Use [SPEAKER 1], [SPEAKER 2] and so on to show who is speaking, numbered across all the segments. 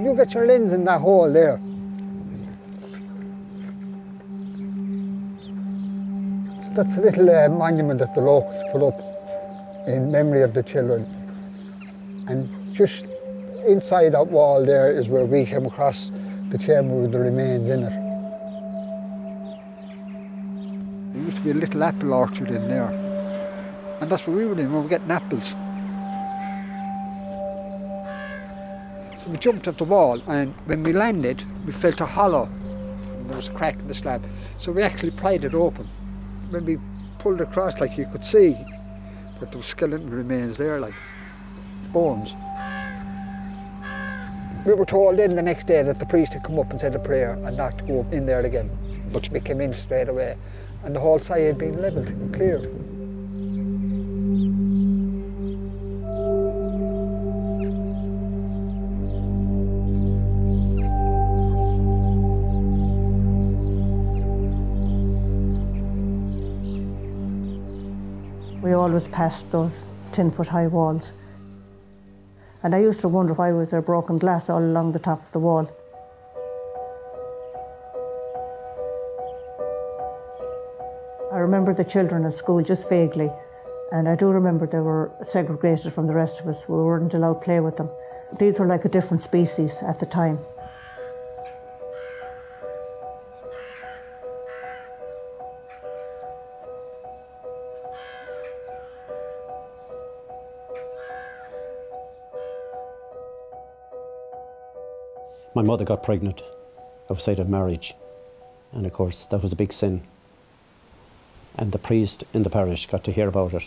[SPEAKER 1] you get your lens in that hole there. That's a little monument that the locals put up in memory of the children. And just inside that wall there is where we came across the chamber with the remains in it. There used to be a little apple orchard in there. And that's where we were in, we were getting apples. So we jumped off the wall, and when we landed, we felt a hollow. And there was a crack in the slab. So we actually pried it open. When we pulled across, like, you could see that there were skeleton remains there, like bones. We were told then the next day that the priest had come up and said a prayer and not to go in there again. But we came in straight away, and the whole side had been levelled and cleared.
[SPEAKER 2] We always passed those 10-foot high walls. And I used to wonder why was there broken glass all along the top of the wall. I remember the children at school just vaguely, and I do remember they were segregated from the rest of us. We weren't allowed to play with them. These were like a different species at the time.
[SPEAKER 3] My mother got pregnant outside of marriage, and of course that was a big sin. And the priest in the parish got to hear about it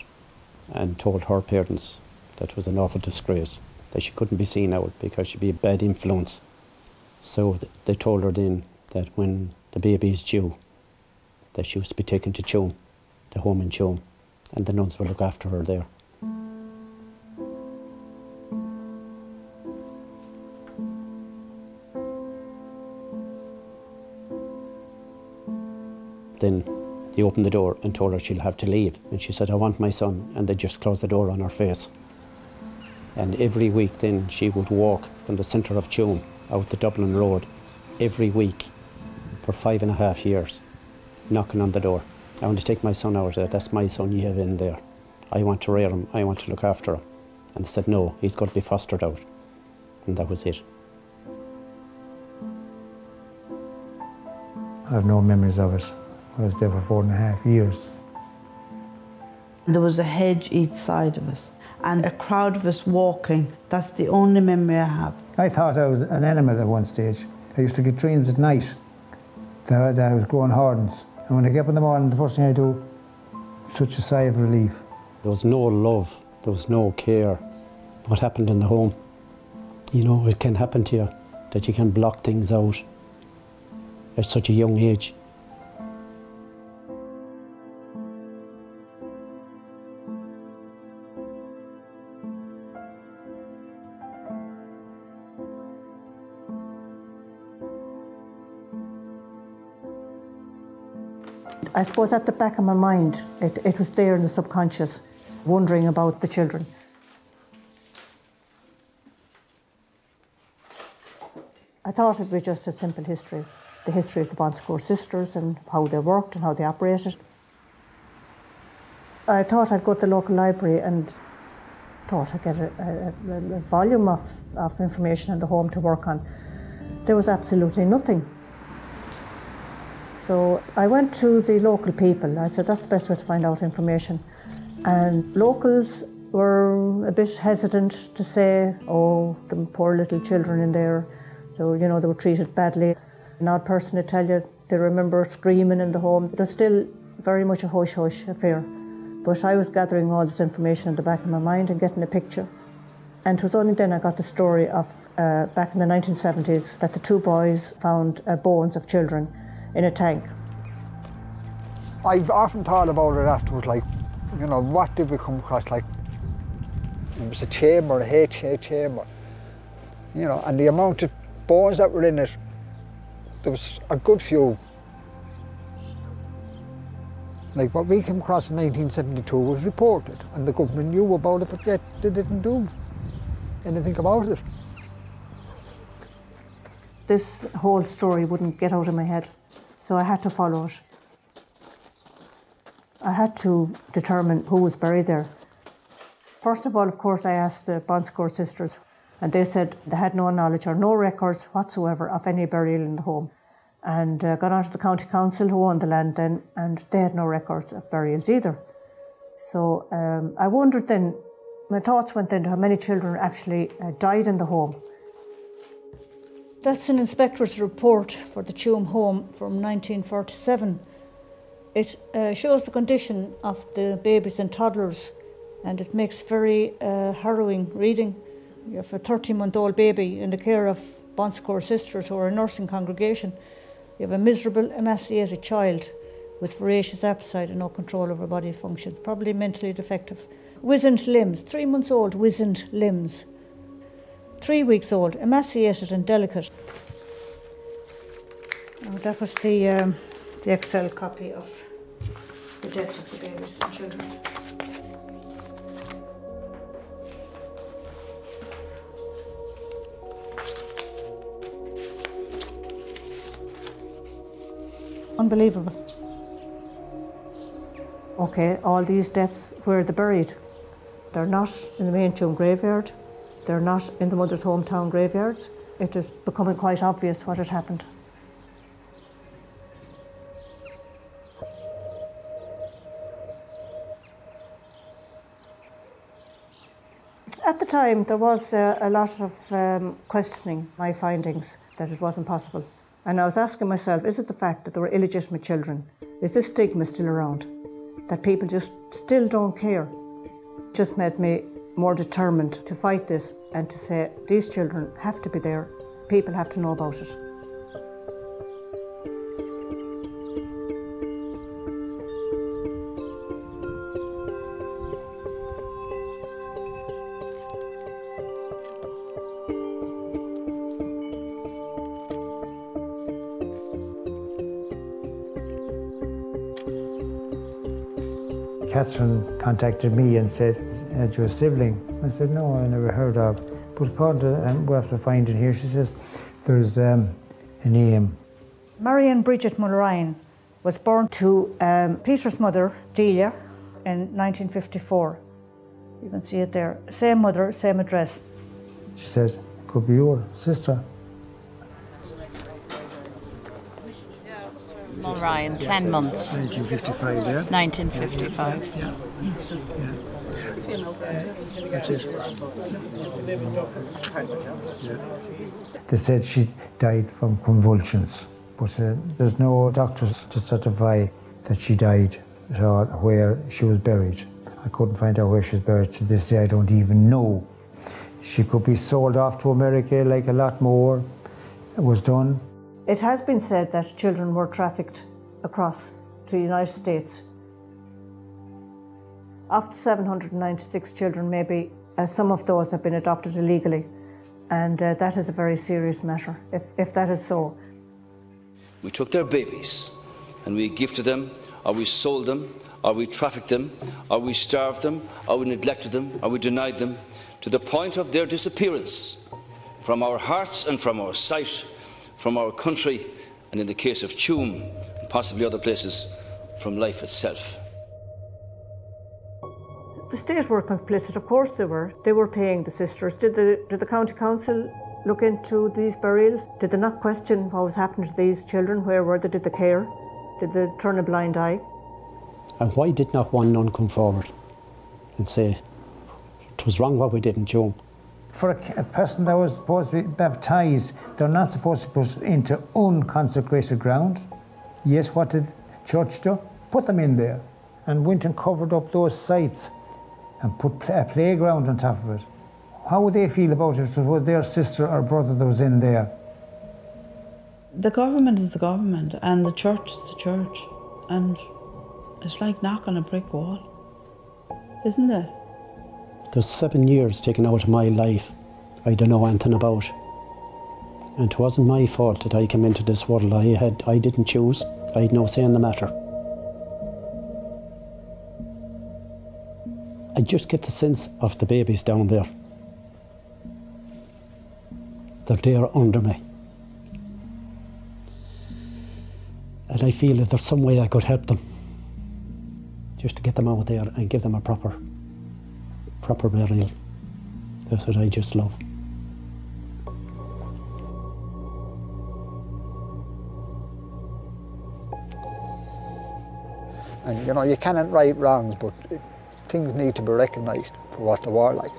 [SPEAKER 3] and told her parents that it was an awful disgrace, that she couldn't be seen out because she'd be a bad influence. So they told her then that when the baby is due, that she was to be taken to Tuam, the home in Tuam, and the nuns will look after her there. Then they opened the door and told her she'll have to leave. And she said, I want my son. And they just closed the door on her face. And every week then she would walk from the centre of Tuam out the Dublin Road every week for 5.5 years, knocking on the door. I want to take my son out there. That's my son you have in there. I want to rear him. I want to look after him. And they said, no, he's got to be fostered out. And that was it.
[SPEAKER 4] I have no memories of it. I was there for 4.5 years.
[SPEAKER 5] There was a hedge each side of us and a crowd of us walking. That's the only memory I have.
[SPEAKER 4] I thought I was an animal at one stage. I used to get dreams at night that I was growing horns. And when I get up in the morning, the first thing I do, such a sigh of relief.
[SPEAKER 3] There was no love, there was no care. What happened in the home? You know, it can happen to you, that you can block things out at such a young age.
[SPEAKER 2] I suppose at the back of my mind, it was there in the subconscious, wondering about the children. I thought it was just a simple history, the history of the Bonscore sisters and how they worked and how they operated. I thought I'd go to the local library and thought I'd get a volume of information on the home to work on. There was absolutely nothing. So I went to the local people. I said, that's the best way to find out information. And locals were a bit hesitant to say, oh, the poor little children in there, so, you know, they were treated badly. An odd person to tell you, they remember screaming in the home. It was still very much a hush-hush affair. But I was gathering all this information in the back of my mind and getting a picture. And it was only then I got the story of, back in the 1970s, that the two boys found bones of children in a tank.
[SPEAKER 1] I've often thought about it afterwards, like, you know, what did we come across? Like, it was a chamber, a H-shaped chamber, you know, and the amount of bones that were in it, there was a good few. Like what we came across in 1972 was reported, and the government knew about it, but yet they didn't do anything about it.
[SPEAKER 2] this whole story wouldn't get out of my head. So I had to follow it. I had to determine who was buried there. First of all, of course, I asked the Bonscore sisters, and they said they had no knowledge or no records whatsoever of any burial in the home. And got on to the county council who owned the land then, and they had no records of burials either. So I wondered then, my thoughts went then to how many children actually died in the home. That's an inspector's report for the Tuam home from 1947. It shows the condition of the babies and toddlers, and it makes very harrowing reading. You have a 13-month-old baby in the care of Bonscore sisters who are a nursing congregation. You have a miserable, emaciated child with voracious appetite and no control over body functions, probably mentally defective. Wizened limbs, 3 months old, wizened limbs. 3 weeks old, emaciated and delicate. Oh, that was the Excel copy of the deaths of the babies and children. Unbelievable. Okay, all these deaths, where are they buried? They're not in the main Tuam graveyard. They're not in the mother's hometown graveyards. It is becoming quite obvious what had happened. At the time, there was a lot of questioning my findings, that it wasn't possible. And I was asking myself, is it the fact that there were illegitimate children? Is this stigma still around? That people just still don't care? It just made me more determined to fight this and to say, these children have to be there. People have to know about it.
[SPEAKER 4] Catherine contacted me and said, "Had you a sibling?" I said, "No, I never heard of." But according to, and we have to find it here, she says, there's a name.
[SPEAKER 2] Marion Bridget Mulryan was born to Peter's mother, Delia, in 1954. You can see it there. Same mother, same address.
[SPEAKER 4] She said, "Could be your sister."
[SPEAKER 6] Mulryan, 10 months.
[SPEAKER 1] 1955, yeah?
[SPEAKER 6] 1955.
[SPEAKER 1] Yeah. That's it. Yeah.
[SPEAKER 4] They said she died from convulsions, but there's no doctors to certify that she died or where she was buried. I couldn't find out where she was buried. To this day, I don't even know. She could be sold off to America, like a lot more was done.
[SPEAKER 2] It has been said that children were trafficked across to the United States. Of the 796 children, maybe some of those have been adopted illegally, and that is a very serious matter, if that is so.
[SPEAKER 7] We took their babies and we gifted them, or we sold them, or we trafficked them, or we starved them, or we neglected them, or we denied them, to the point of their disappearance from our hearts and from our sight, from our country, and in the case of Tuam, and possibly other places, from life itself.
[SPEAKER 2] The state were complicit, of course they were. They were paying the sisters. Did the county council look into these burials? Did they not question what was happening to these children? Where were they? Did they care? Did they turn a blind eye?
[SPEAKER 3] And why did not one nun come forward and say, it was wrong what we did in Tuam?
[SPEAKER 4] For a person that was supposed to be baptised, they're not supposed to put into unconsecrated ground. Yes, what did the church do? Put them in there and went and covered up those sites and put a playground on top of it. How would they feel about it if it was their sister or brother that was in there?
[SPEAKER 5] The government is the government and the church is the church, and it's like knocking a brick wall, isn't it?
[SPEAKER 3] There's 7 years taken out of my life I don't know anything about. And it wasn't my fault that I came into this world. I didn't choose. I had no say in the matter. I just get the sense of the babies down there. They're there under me. And I feel if there's some way I could help them, just to get them out there and give them a proper burial, that's what I just love.
[SPEAKER 1] And you know, you cannot right wrongs, but things need to be recognised for what they were like.